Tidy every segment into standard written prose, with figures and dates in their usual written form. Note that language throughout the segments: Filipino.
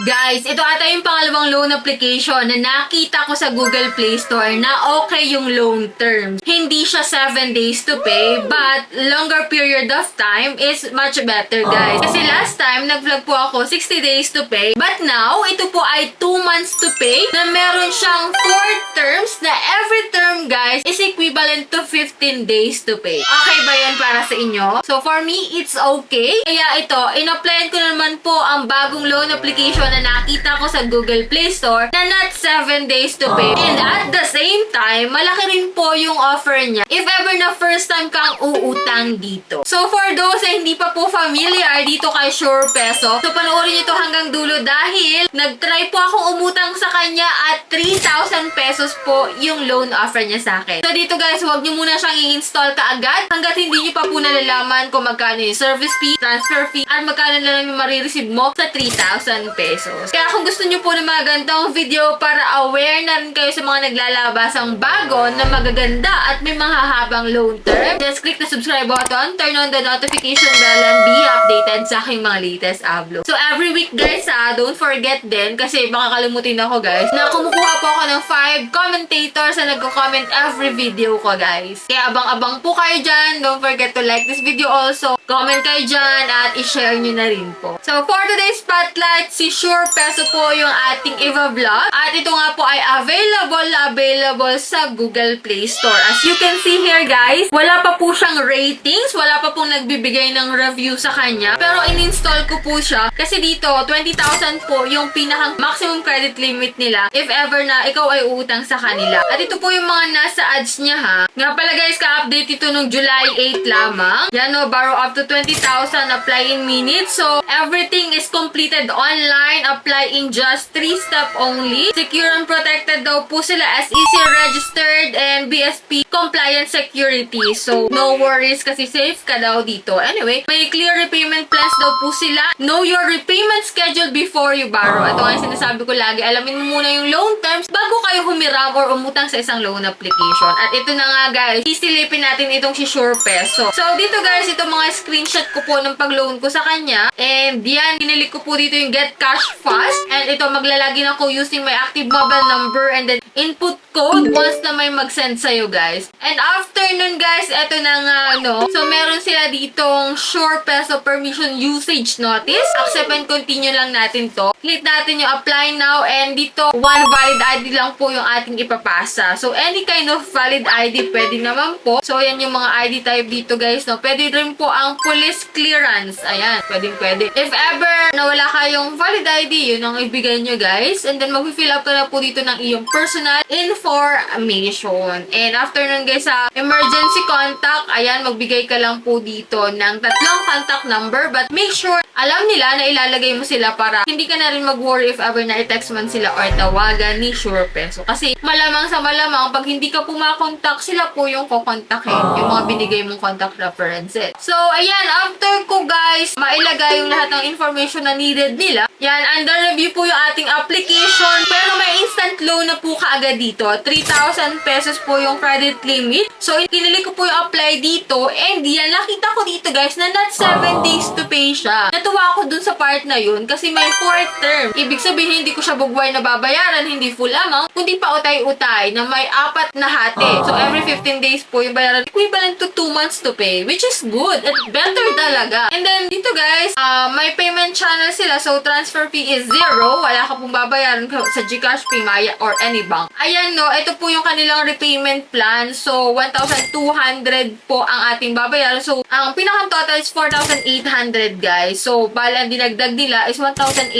Guys, ito ata yung pangalawang loan application na nakita ko sa Google Play Store na okay yung loan terms. Hindi siya 7 days to pay, but longer period of time is much better, guys. Kasi last time, nag-vlog po ako 60 days to pay, but now, ito po ay 2 months to pay na meron siyang 4 terms na every term, guys, is equivalent to 15 days to pay. Okay ba yan para sa inyo? So, for me, it's okay. Kaya ito, in-applyan ko naman po ang bagong loan application na nakita ko sa Google Play Store na not 7 days to pay. And at the same time, malaki rin po yung offer niya if ever na first time kang uutang dito. So for those na hindi pa po familiar dito kay Sure Peso, so panoorin niyo to hanggang dulo dahil nag-try po akong umutang sa kanya at 3,000 pesos po yung loan offer niya sa akin. So dito guys, huwag niyo muna siyang i-install kaagad hanggat hindi niyo pa po nalalaman kung magkano yung service fee, transfer fee, at magkano na lang yung marireceive mo sa 3,000 pesos. Kaya kung gusto nyo po ng mga ganitong video para aware na rin kayo sa mga naglalabasang bago na magaganda at may mga habang loan term, just click the subscribe button, turn on the notification bell, and be updated sa aking mga latest upload. So every week guys don't forget din, kasi baka kalimutin ako guys, na kumukuha po ako ng 5 commentators na nagko-comment every video ko guys. Kaya abang-abang po kayo dyan. Don't forget to like this video also. Comment kayo dyan at i-share nyo na rin po. So for today's spotlight, si Sure Peso po yung ating i-vlog. At ito nga po ay available sa Google Play Store. As you can see here guys, wala pa po siyang ratings, wala pa pong nagbibigay ng review sa kanya. Pero in-install ko po siya kasi dito 20,000 po yung pinakang maximum credit limit nila if ever na ikaw ay uutang sa kanila. At ito po yung mga nasa ads niya ha. Nga pala guys, ka-update ito nung July 8 lamang. Yan o, borrow up to 20,000, apply in minutes. So everything is completed online, apply in just 3 step only. Secure and protected daw po sila, SEC registered and BSP compliant security. So no worries kasi safe ka daw dito. Anyway, may clear repayment plans daw po sila. Know your repayment schedule before you borrow. Ito nga yung sinasabi ko lagi, alamin mo muna yung loan terms bago kayo humiram or umutang sa isang loan application. At ito na nga guys, sisilipin natin itong si Sure Peso. So dito guys, ito mga screenshot ko po ng pag-loan ko sa kanya. And yan, kinilik ko po dito yung Get Cash Fast. And ito, maglalagin ako using my active mobile number and then input code once na may mag-send sa'yo guys. And after nun guys, eto na nga no. So meron sila ditong Sure Peso Permission Usage Notice. Accept and continue lang natin to. Click natin yung apply now and dito, one valid ID lang po yung ating ipapasa. So any kind of valid ID pwede naman po. So yan yung mga ID type dito guys no. Pwede rin po ang police clearance. Ayan, pwede. If ever na wala kayong valid ID, yun ang ibigay nyo guys. And then mag-fill up ka na po dito ng iyong personal information. And after nun guys, sa emergency contact, ayan, magbigay ka lang po dito ng 3 contact number. But make sure, alam nila na ilalagay mo sila para hindi ka na rin mag-worry if ever na i-text man sila or tawagan ni Sure Peso. Kasi malamang sa malamang, pag hindi ka pumakontak, sila po yung kukontakin. Yung mga binigay mong contact references. So, ayan, after ko guys, mailagay yung lahat ng information na needed nila. Yan, under review po yung ating application. Pero may instant loan na po kaagad dito. 3,000 pesos po yung credit limit. So, kinili ko po yung apply dito. And yan, nakita ko dito guys na not 7 days to pay siya. Natuwa ako dun sa part na yun kasi may 4th term. Ibig sabihin, hindi ko siya bugway na babayaran, hindi full amount, kundi pa utay-utay na may 4 na hati. So, every 15 days po yung bayaran equivalent to 2 months to pay, which is good at better talaga. And then, dito guys, may payment channel sila. So, transfer fee is 0. Wala ka pong babayaran sa GCash, Paymaya, or any bank. Ayan no, ito po yung kanilang repayment plan. So, 1,200 po ang ating babayaran. So, ang pinakang total is 4,800 guys. So, bali ang dinagdag nila is 1,800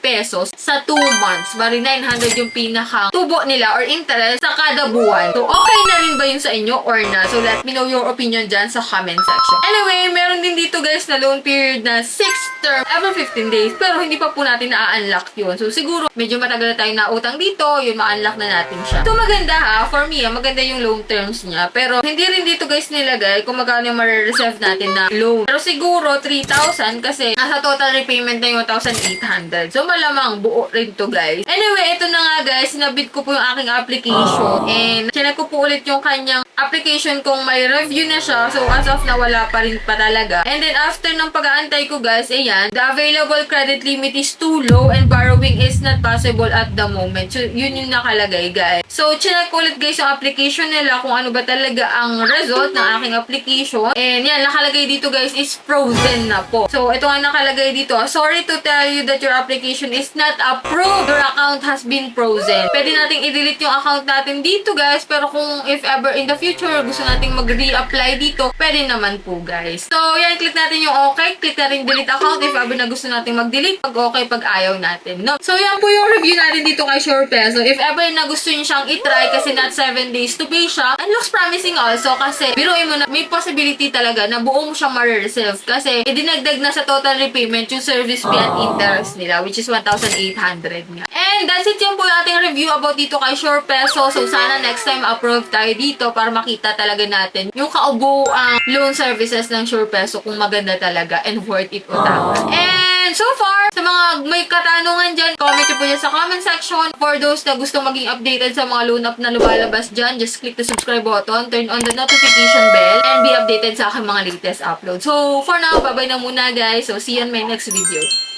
pesos sa 2 months. Bali 900 yung pinakang tubo nila or interest sa kada buwan. So, okay na rin ba yun sa inyo or na? So, let me know your opinion dyan sa comment section. Anyway, meron din dito guys na loan period na 6 term every 15 days. Pero hindi pa po natin na-unlock yun. So, siguro medyo matagal na tayong nautang dito. Yun, ma-unlock na natin siya. So, maganda ha. For me, maganda yung loan terms niya. Pero, hindi rin dito guys nilagay kung magkano yung marireserve natin na loan. Pero siguro, 3,000 kasi nasa total repayment na yung 1,800. So, malamang buo rin to guys. Anyway, ito na nga guys. Sinabit ko po yung aking application. And, sinek ko po ulit yung kanyang application kung may review na siya. So, as of na wala pa rin pa talaga. And then, after ng pag-aantay ko guys, ayan, the available credit limit is too low and borrowing is not possible at the moment. So, yun yung nakalagay guys. So, check ulit guys yung application nila kung ano ba talaga ang result ng aking application. And yan, nakalagay dito guys is frozen na po. So, ito nga nakalagay dito. Sorry to tell you that your application is not approved. Your account has been frozen. Pwede nating i-delete yung account natin dito guys. Pero kung if ever in the future gusto nating mag-re-apply dito, pwede naman po guys. So, yan, click natin yung okay. Click natin delete account if ever na gusto nating mag-delete. Pag okay, pag ayaw natin. No? So, yan po yung review natin dito kay SurePeso. If ever na gusto nyo siyang itry kasi not 7 days to pay siya, and looks promising also kasi biruin mo na may possibility talaga na buo mo siyang ma-receive kasi idinagdag na sa total repayment yung service fee at interest nila which is 1,800 nga. And that's it, yan po yung ating review about dito kay SurePeso. So sana next time approve tayo dito para makita talaga natin yung kaubuang loan services ng SurePeso kung maganda talaga and worth it o tama. And so far, sa mga may katanungan dyan, comment nyo po dyan sa comment section. For those na gusto maging updated sa mga loan up na lumalabas dyan, just click the subscribe button, turn on the notification bell, and be updated sa aking mga latest upload. So, for now, bye-bye na muna guys. So, see you on my next video.